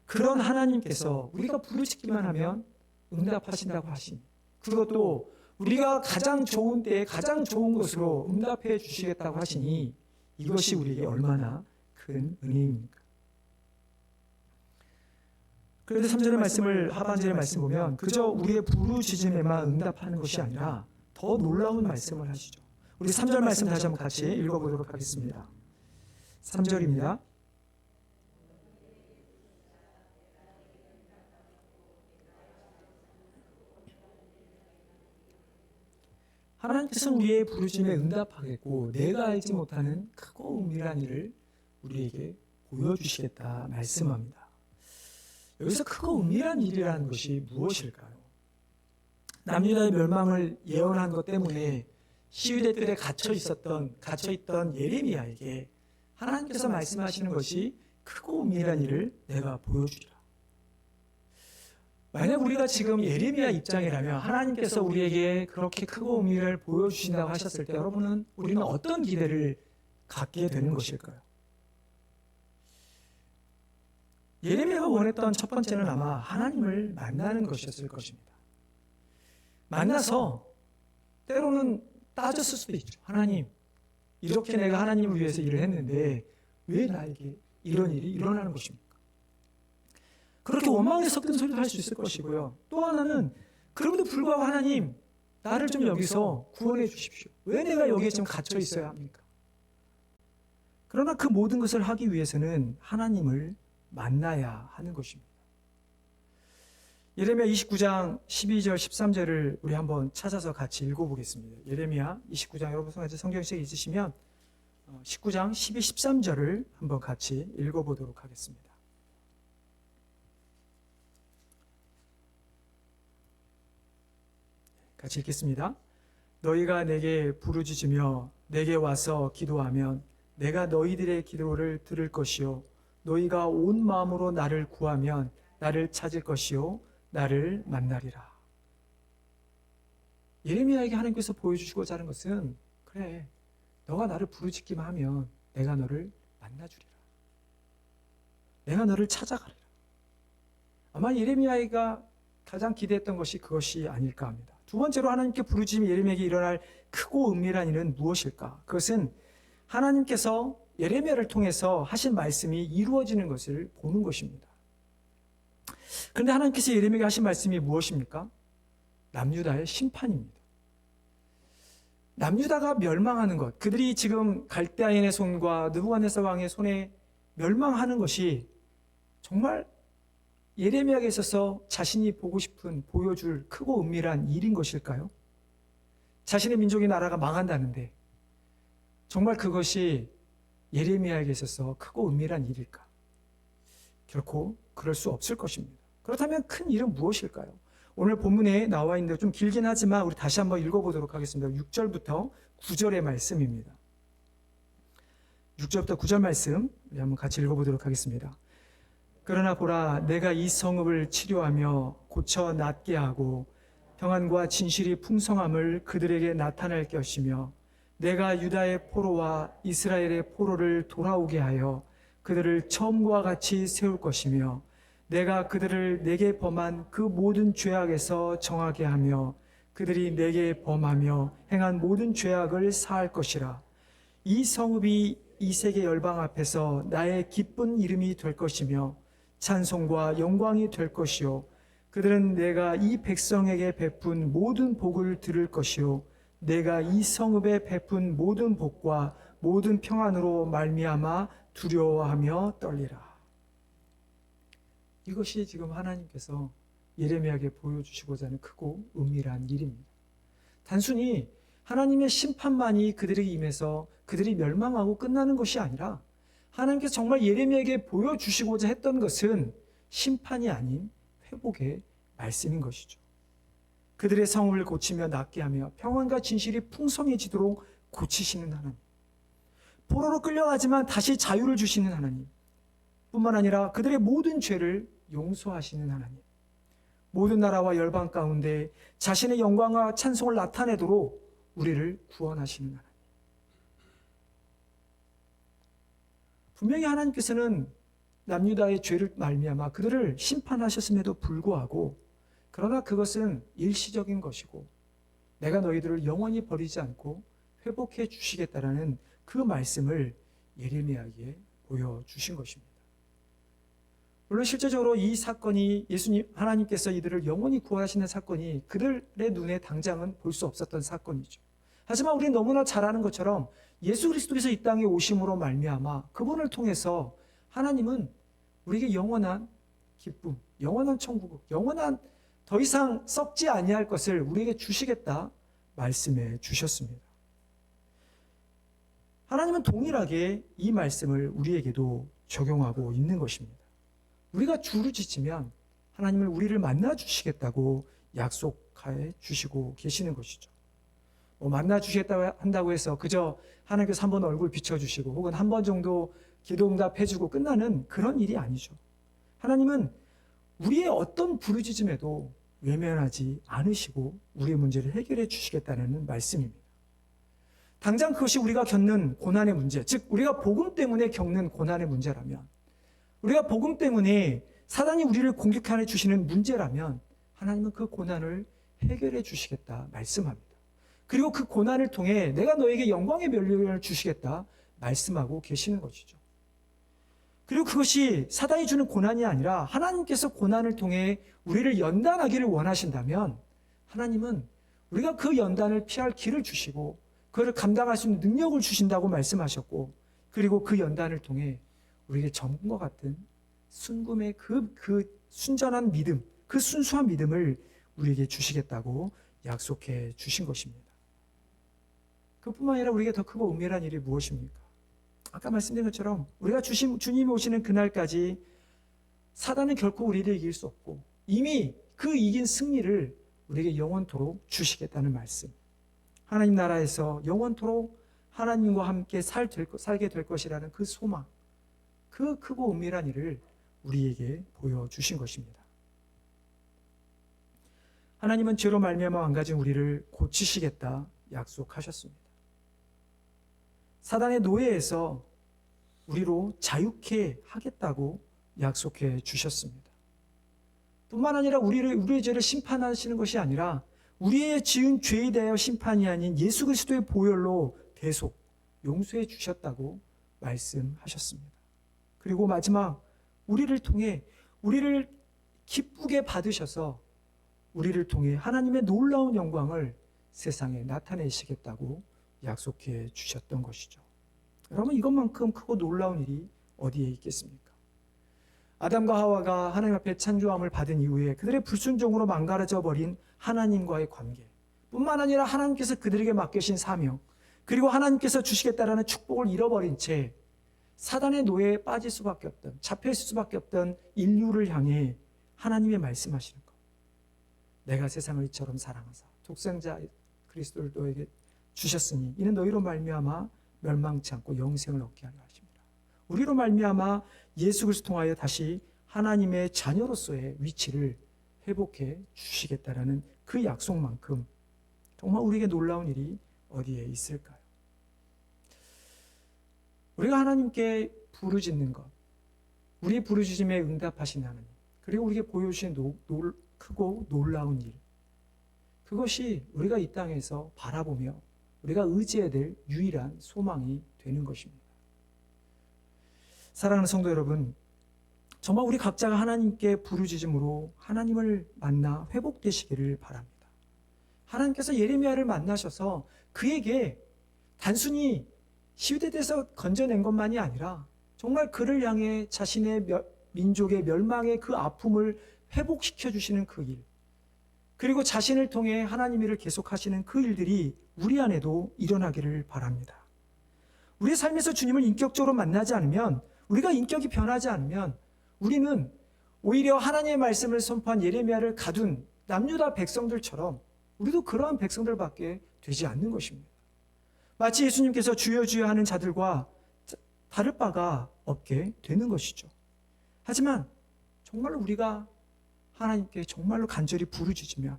Speaker 1: 그런 하나님께서 우리가 부르짖기만 하면 응답하신다고 하시니 그것도 우리가 가장 좋은 때에 가장 좋은 것으로 응답해 주시겠다고 하시니 이것이 우리에게 얼마나 큰 은혜입니까? 그런데 3절의 말씀을 하반절의 말씀 보면 그저 우리의 부르짖음에만 응답하는 것이 아니라 더 놀라운 말씀을 하시죠. 우리 3절 말씀 다시 한번 같이 읽어보도록 하겠습니다. 3절입니다. 하나님께서는 우리의 부르짖음에 응답하겠고 내가 알지 못하는 크고 은밀한 일을 우리에게 보여주시겠다 말씀합니다. 여기서 크고 은밀한 일이라는 것이 무엇일까요? 남유다의 멸망을 예언한 것 때문에 시위대 뜰에 갇혀있던 예레미야에게 하나님께서 말씀하시는 것이 크고 은밀한 일을 내가 보여주리라. 만약 우리가 지금 예레미야 입장이라면 하나님께서 우리에게 그렇게 크고 은밀한 일을 보여주신다고 하셨을 때 여러분은 우리는 어떤 기대를 갖게 되는 것일까요? 예레미야가 원했던 첫 번째는 아마 하나님을 만나는 것이었을 것입니다. 만나서 때로는 따졌을 수도 있죠. 하나님, 이렇게 내가 하나님을 위해서 일을 했는데 왜 나에게 이런 일이 일어나는 것입니까? 그렇게 원망에 섞인 소리도 할 수 있을 것이고요. 또 하나는 그럼에도 불구하고 하나님, 나를 좀 여기서 구원해 주십시오. 왜 내가 여기에 좀 갇혀 있어야 합니까? 그러나 그 모든 것을 하기 위해서는 하나님을 만나야 하는 것입니다. 예레미야 29장 12절 13절을 우리 한번 찾아서 같이 읽어보겠습니다. 예레미야 29장 여러분 성경책 있으시면 19장 12, 13절을 한번 같이 읽어보도록 하겠습니다. 같이 읽겠습니다. 너희가 내게 부르짖으며 내게 와서 기도하면 내가 너희들의 기도를 들을 것이요 너희가 온 마음으로 나를 구하면 나를 찾을 것이요 나를 만나리라. 예레미야에게 하나님께서 보여주시고자 하는 것은, 그래, 너가 나를 부르짖기만 하면 내가 너를 만나주리라. 내가 너를 찾아가리라. 아마 예레미야가 가장 기대했던 것이 그것이 아닐까 합니다. 두 번째로 하나님께 부르짖으면 예레미야에게 일어날 크고 은밀한 일은 무엇일까? 그것은 하나님께서 예레미야를 통해서 하신 말씀이 이루어지는 것을 보는 것입니다. 그런데 하나님께서 예레미야에게 하신 말씀이 무엇입니까? 남유다의 심판입니다. 남유다가 멸망하는 것, 그들이 지금 갈대아인의 손과 느부갓네살 왕의 손에 멸망하는 것이 정말 예레미야에게 있어서 자신이 보고 싶은, 보여줄 크고 은밀한 일인 것일까요? 자신의 민족의 나라가 망한다는데 정말 그것이 예레미야에게 있어서 크고 은밀한 일일까? 결코 그럴 수 없을 것입니다. 그렇다면 큰 일은 무엇일까요? 오늘 본문에 나와 있는데 좀 길긴 하지만 우리 다시 한번 읽어보도록 하겠습니다. 6절부터 9절의 말씀입니다. 6절부터 9절 말씀 우리 한번 같이 읽어보도록 하겠습니다. 그러나 보라, 내가 이 성읍을 치료하며 고쳐 낫게 하고 평안과 진실이 풍성함을 그들에게 나타낼 것이며, 내가 유다의 포로와 이스라엘의 포로를 돌아오게 하여 그들을 처음과 같이 세울 것이며, 내가 그들을 내게 범한 그 모든 죄악에서 정하게 하며 그들이 내게 범하며 행한 모든 죄악을 사할 것이라. 이 성읍이 이 세계 열방 앞에서 나의 기쁜 이름이 될 것이며 찬송과 영광이 될 것이요, 그들은 내가 이 백성에게 베푼 모든 복을 들을 것이요, 내가 이 성읍에 베푼 모든 복과 모든 평안으로 말미암아 두려워하며 떨리라. 이것이 지금 하나님께서 예레미야에게 보여주시고자 하는 크고 은밀한 일입니다. 단순히 하나님의 심판만이 그들에게 임해서 그들이 멸망하고 끝나는 것이 아니라, 하나님께서 정말 예레미야에게 보여주시고자 했던 것은 심판이 아닌 회복의 말씀인 것이죠. 그들의 성을 고치며 낫게 하며 평안과 진실이 풍성해지도록 고치시는 하나님, 포로로 끌려가지만 다시 자유를 주시는 하나님 뿐만 아니라 그들의 모든 죄를 용서하시는 하나님, 모든 나라와 열방 가운데 자신의 영광과 찬송을 나타내도록 우리를 구원하시는 하나님. 분명히 하나님께서는 남유다의 죄를 말미암아 그들을 심판하셨음에도 불구하고, 그러나 그것은 일시적인 것이고 내가 너희들을 영원히 버리지 않고 회복해 주시겠다라는 그 말씀을 예레미야에게 보여주신 것입니다. 물론 실제적으로 이 사건이, 예수님 하나님께서 이들을 영원히 구원하시는 사건이 그들의 눈에 당장은 볼 수 없었던 사건이죠. 하지만 우리는 너무나 잘 아는 것처럼 예수 그리스도께서 이 땅에 오심으로 말미암아 그분을 통해서 하나님은 우리에게 영원한 기쁨, 영원한 천국, 영원한 더 이상 썩지 아니할 것을 우리에게 주시겠다 말씀해 주셨습니다. 하나님은 동일하게 이 말씀을 우리에게도 적용하고 있는 것입니다. 우리가 주를 지치면 하나님은 우리를 만나 주시겠다고 약속해 주시고 계시는 것이죠. 만나 주시겠다고 한다고 해서 그저 하나님께서 한 번 얼굴 비춰주시고 혹은 한 번 정도 기도응답해주고 끝나는 그런 일이 아니죠. 하나님은 우리의 어떤 부르짖음에도 외면하지 않으시고 우리의 문제를 해결해 주시겠다는 말씀입니다. 당장 그것이 우리가 겪는 고난의 문제, 즉 우리가 복음 때문에 겪는 고난의 문제라면, 우리가 복음 때문에 사단이 우리를 공격하여 주시는 문제라면 하나님은 그 고난을 해결해 주시겠다 말씀합니다. 그리고 그 고난을 통해 내가 너에게 영광의 멸류관을 주시겠다 말씀하고 계시는 것이죠. 그리고 그것이 사단이 주는 고난이 아니라 하나님께서 고난을 통해 우리를 연단하기를 원하신다면 하나님은 우리가 그 연단을 피할 길을 주시고 그를 감당할 수 있는 능력을 주신다고 말씀하셨고, 그리고 그 연단을 통해 우리에게 전과 같은 순금의 그 순전한 믿음, 그 순수한 믿음을 우리에게 주시겠다고 약속해 주신 것입니다. 그뿐만 아니라 우리에게 더 크고 은밀한 일이 무엇입니까? 아까 말씀드린 것처럼 우리가 주님이 오시는 그날까지 사단은 결코 우리를 이길 수 없고 이미 그 이긴 승리를 우리에게 영원토록 주시겠다는 말씀. 하나님 나라에서 영원토록 하나님과 함께 살게 될 것이라는 그 소망, 그 크고 은밀한 일을 우리에게 보여주신 것입니다. 하나님은 죄로 말미암아 망가진 우리를 고치시겠다 약속하셨습니다. 사단의 노예에서 우리로 자유케 하겠다고 약속해 주셨습니다. 뿐만 아니라 우리의 죄를 심판하시는 것이 아니라 우리의 지은 죄에 대하여 심판이 아닌 예수 그리스도의 보혈로 대속, 용서해 주셨다고 말씀하셨습니다. 그리고 마지막 우리를 통해 우리를 기쁘게 받으셔서 우리를 통해 하나님의 놀라운 영광을 세상에 나타내시겠다고 약속해 주셨던 것이죠. 여러분, 이것만큼 크고 놀라운 일이 어디에 있겠습니까? 아담과 하와가 하나님 앞에 창조함을 받은 이후에 그들의 불순종으로 망가져 버린 하나님과의 관계, 뿐만 아니라 하나님께서 그들에게 맡기신 사명, 그리고 하나님께서 주시겠다라는 축복을 잃어버린 채 사단의 노예에 빠질 수밖에 없던, 잡혀있을 수밖에 없던 인류를 향해 하나님의 말씀하시는 것. 내가 세상을 이처럼 사랑하사 독생자 그리스도를 너에게 주셨으니 이는 너희로 말미암아 멸망치 않고 영생을 얻게 하려 하십니다. 우리로 말미암아 예수 그리스도 통하여 다시 하나님의 자녀로서의 위치를 회복해 주시겠다라는 그 약속만큼 정말 우리에게 놀라운 일이 어디에 있을까요? 우리가 하나님께 부르짖는 것, 우리의 부르짖음에 응답하신 하나님, 그리고 우리에게 보여주신 크고 놀라운 일, 그것이 우리가 이 땅에서 바라보며 우리가 의지해야 될 유일한 소망이 되는 것입니다. 사랑하는 성도 여러분, 정말 우리 각자가 하나님께 부르짖음으로 하나님을 만나 회복되시기를 바랍니다. 하나님께서 예레미야를 만나셔서 그에게 단순히 시대에서 건져낸 것만이 아니라 정말 그를 향해 자신의 민족의 멸망의 그 아픔을 회복시켜 주시는 그 일, 그리고 자신을 통해 하나님 일을 계속하시는 그 일들이 우리 안에도 일어나기를 바랍니다. 우리의 삶에서 주님을 인격적으로 만나지 않으면, 우리가 인격이 변하지 않으면 우리는 오히려 하나님의 말씀을 선포한 예레미야를 가둔 남유다 백성들처럼 우리도 그러한 백성들밖에 되지 않는 것입니다. 마치 예수님께서 주여 주여 하는 자들과 다를 바가 없게 되는 것이죠. 하지만 정말로 우리가 하나님께 정말로 간절히 부르짖으면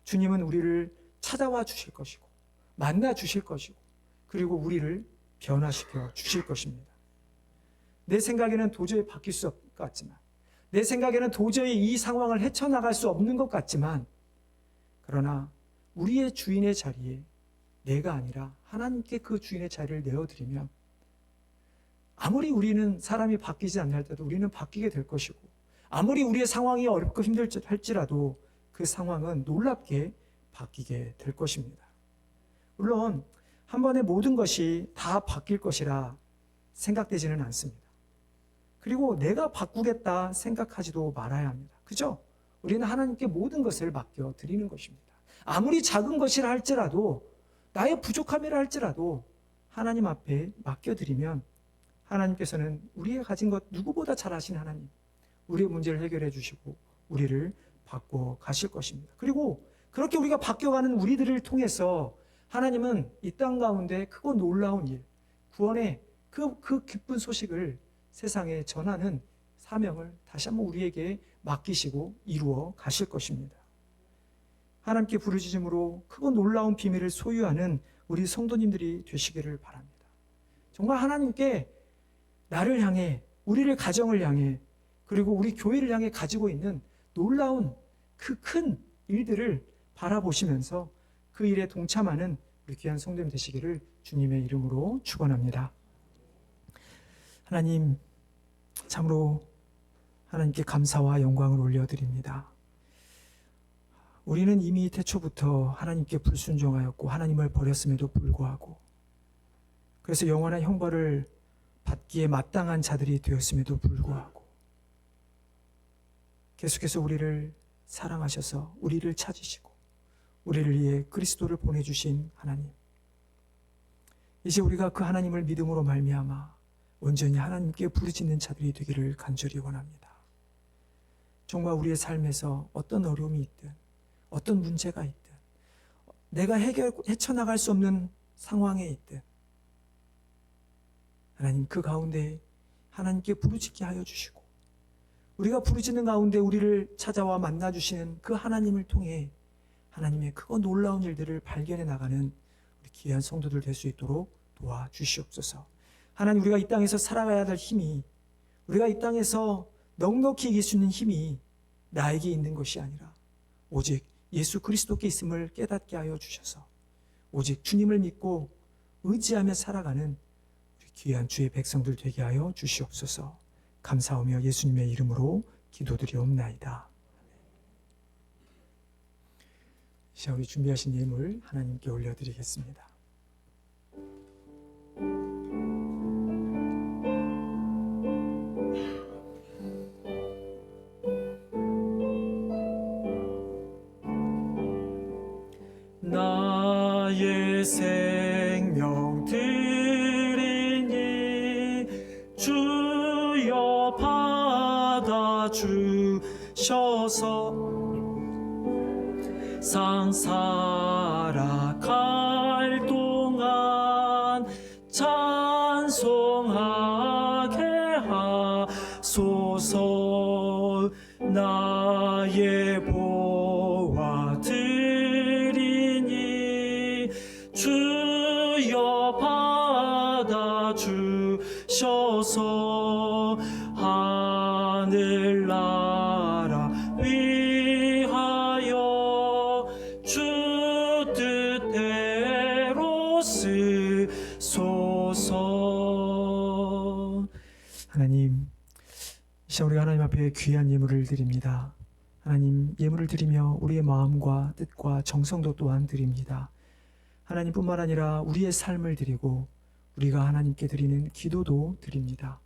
Speaker 1: 주님은 우리를 찾아와 주실 것이고 만나 주실 것이고 그리고 우리를 변화시켜 주실 것입니다. 내 생각에는 도저히 바뀔 수 없을 것 같지만, 내 생각에는 도저히 이 상황을 헤쳐나갈 수 없는 것 같지만, 그러나 우리의 주인의 자리에 내가 아니라 하나님께 그 주인의 자리를 내어드리면 아무리 우리는 사람이 바뀌지 않는 때도 우리는 바뀌게 될 것이고, 아무리 우리의 상황이 어렵고 힘들할지라도 그 상황은 놀랍게 바뀌게 될 것입니다. 물론 한 번에 모든 것이 다 바뀔 것이라 생각되지는 않습니다. 그리고 내가 바꾸겠다 생각하지도 말아야 합니다. 그죠? 우리는 하나님께 모든 것을 맡겨드리는 것입니다. 아무리 작은 것이라 할지라도, 나의 부족함이라 할지라도 하나님 앞에 맡겨드리면 하나님께서는 우리가 가진 것 누구보다 잘 아신 하나님, 우리의 문제를 해결해 주시고 우리를 바꿔 가실 것입니다. 그리고 그렇게 우리가 바뀌어가는 우리들을 통해서 하나님은 이 땅 가운데 크고 놀라운 일, 구원의 그 기쁜 소식을 세상에 전하는 사명을 다시 한번 우리에게 맡기시고 이루어 가실 것입니다. 하나님께 부르짖음으로 크고 놀라운 비밀을 소유하는 우리 성도님들이 되시기를 바랍니다. 정말 하나님께 나를 향해, 우리를 가정을 향해, 그리고 우리 교회를 향해 가지고 있는 놀라운 그 큰 일들을 바라보시면서 그 일에 동참하는 우리 귀한 성도님 되시기를 주님의 이름으로 축원합니다. 하나님, 참으로 하나님께 감사와 영광을 올려드립니다. 우리는 이미 태초부터 하나님께 불순종하였고 하나님을 버렸음에도 불구하고, 그래서 영원한 형벌을 받기에 마땅한 자들이 되었음에도 불구하고 계속해서 우리를 사랑하셔서 우리를 찾으시고 우리를 위해 그리스도를 보내주신 하나님, 이제 우리가 그 하나님을 믿음으로 말미암아 온전히 하나님께 부르짖는 자들이 되기를 간절히 원합니다. 정말 우리의 삶에서 어떤 어려움이 있든 어떤 문제가 있든 내가 헤쳐나갈 수 없는 상황에 있든 하나님, 그 가운데 하나님께 부르짖게 하여 주시고 우리가 부르짖는 가운데 우리를 찾아와 만나주시는 그 하나님을 통해 하나님의 크고 놀라운 일들을 발견해 나가는 우리 귀한 성도들 될 수 있도록 도와주시옵소서. 하나님, 우리가 이 땅에서 살아가야 할 힘이, 우리가 이 땅에서 넉넉히 이길 수 있는 힘이 나에게 있는 것이 아니라 오직 예수 그리스도께 있음을 깨닫게 하여 주셔서 오직 주님을 믿고 의지하며 살아가는 우리 귀한 주의 백성들 되게 하여 주시옵소서. 감사하며 예수님의 이름으로 기도드리옵나이다. 자, 우리 준비하신 예물 하나님께 올려드리겠습니다. 나의 생명 드리니 주여 받아 주셔서 상 살아갈 동안 찬송하게 하소서. 나의 보화 드리니 주여 받아 주셔서 하늘나라 위하여 주 뜻대로 쓰소서. 하나님, 이 시간 우리가 하나님 앞에 귀한 예물을 드립니다. 하나님, 예물을 드리며 우리의 마음과 뜻과 정성도 또한 드립니다. 하나님뿐만 아니라 우리의 삶을 드리고 우리가 하나님께 드리는 기도도 드립니다.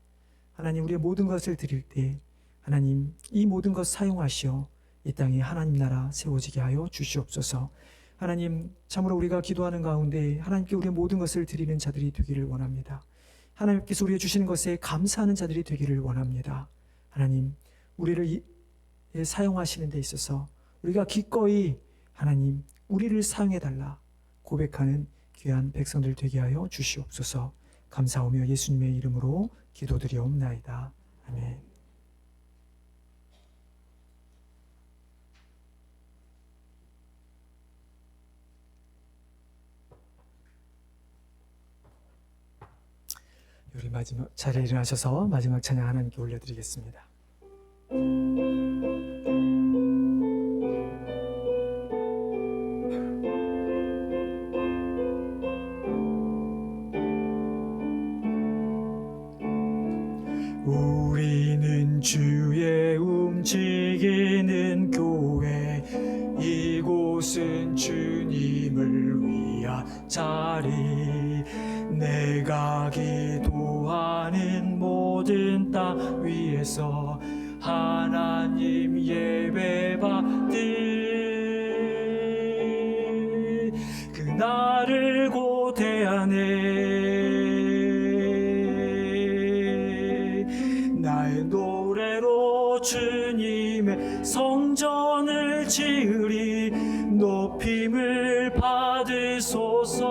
Speaker 1: 하나님, 우리의 모든 것을 드릴 때 하나님, 이 모든 것 사용하시어 이 땅에 하나님 나라 세워지게 하여 주시옵소서. 하나님, 참으로 우리가 기도하는 가운데 하나님께 우리의 모든 것을 드리는 자들이 되기를 원합니다. 하나님께서 우리의 주시는 것에 감사하는 자들이 되기를 원합니다. 하나님, 우리를 사용하시는 데 있어서 우리가 기꺼이 하나님, 우리를 사용해달라 고백하는 귀한 백성들 되게 하여 주시옵소서. 감사하며 예수님의 이름으로 기도드리옵나이다. 아멘. 우리 마지막 자리에 일어나셔서 마지막 찬양 하나님께 올려드리겠습니다. 우리는 주의 움직이는 교회, 이곳은 주님을 위한 자리, 내가 기도하는 모든 땅 위에서 하나님 예배받을 그날을 고대하네. 나의 노래로 주님의 성전을 지으리, 높임을 받으소서.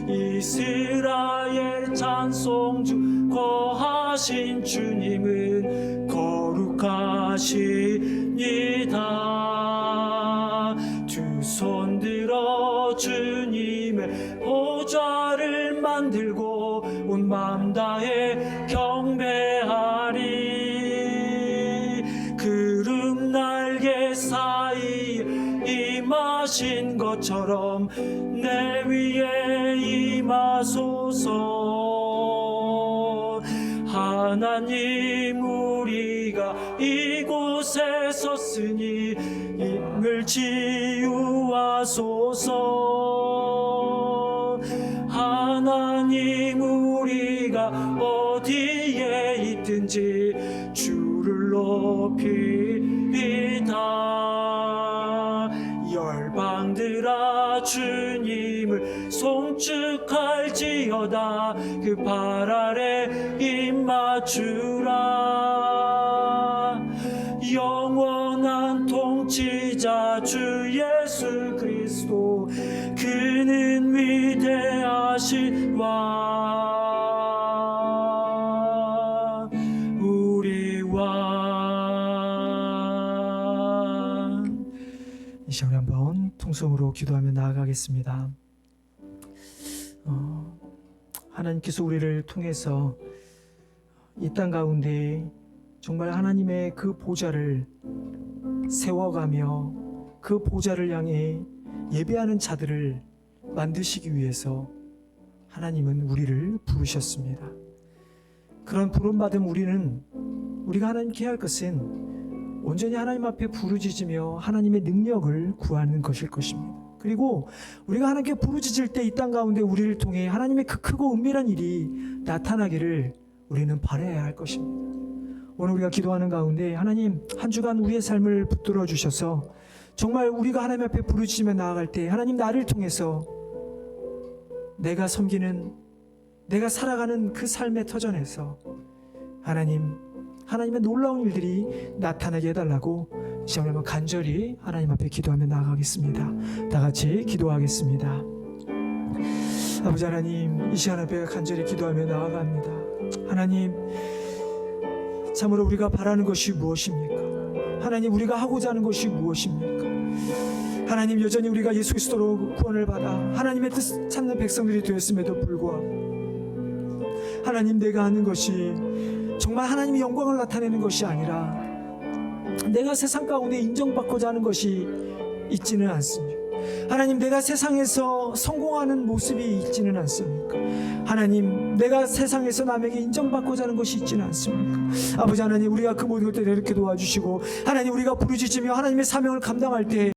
Speaker 1: 이스라엘 찬송 중 거하신 주님은 거룩하시니다. 두 손 들어 주님의 보좌를 만들고 온 마음 다해 경배하리. 구름 날개 사이에 임하신 것처럼 내 위에 임하소서. 하나님, 우리가 이곳에 섰으니 임을 치유하소서. 하나님, 우리가 어디에 있든지 주를 높이리다. 열방들아 주님을 송축할지어다. 그 발 아래 입맞추라. 영원한 통치자 주 예수 그리스도, 그는 위대하신 왕, 우리 왕. 이 시간에 한번 통성으로 기도하며 나아가겠습니다. 하나님께서 우리를 통해서 이 땅 가운데 정말 하나님의 그 보좌를 세워가며 그 보좌를 향해 예배하는 자들을 만드시기 위해서 하나님은 우리를 부르셨습니다. 그런 부름받은 우리가 하나님께 해야 할 것은 온전히 하나님 앞에 부르짖으며 하나님의 능력을 구하는 것일 것입니다. 그리고 우리가 하나님께 부르짖을 때 이 땅 가운데 우리를 통해 하나님의 그 크고 은밀한 일이 나타나기를 우리는 바라야 할 것입니다. 오늘 우리가 기도하는 가운데 하나님 한 주간 우리의 삶을 붙들어 주셔서 정말 우리가 하나님 앞에 부르짖으며 나아갈 때 하나님 나를 통해서 내가 섬기는 내가 살아가는 그 삶의 터전에서 하나님의 놀라운 일들이 나타나게 해달라고 시간을 한번 간절히 하나님 앞에 기도하며 나아가겠습니다. 다 같이 기도하겠습니다. 아버지 하나님, 이 시간 앞에 간절히 기도하며 나아갑니다. 하나님, 참으로 우리가 바라는 것이 무엇입니까? 하나님, 우리가 하고자 하는 것이 무엇입니까? 하나님, 여전히 우리가 예수 그리스도로 구원을 받아 하나님의 뜻 찾는 백성들이 되었음에도 불구하고 하나님, 내가 하는 것이 정말 하나님의 영광을 나타내는 것이 아니라 내가 세상 가운데 인정받고자 하는 것이 있지는 않습니다. 하나님, 내가 세상에서 성공하는 모습이 있지는 않습니까? 하나님, 내가 세상에서 남에게 인정받고자 하는 것이 있지는 않습니까? 아버지 하나님, 우리가 그 모든 것들을 이렇게 도와주시고 하나님, 우리가 부르짖으며 하나님의 사명을 감당할 때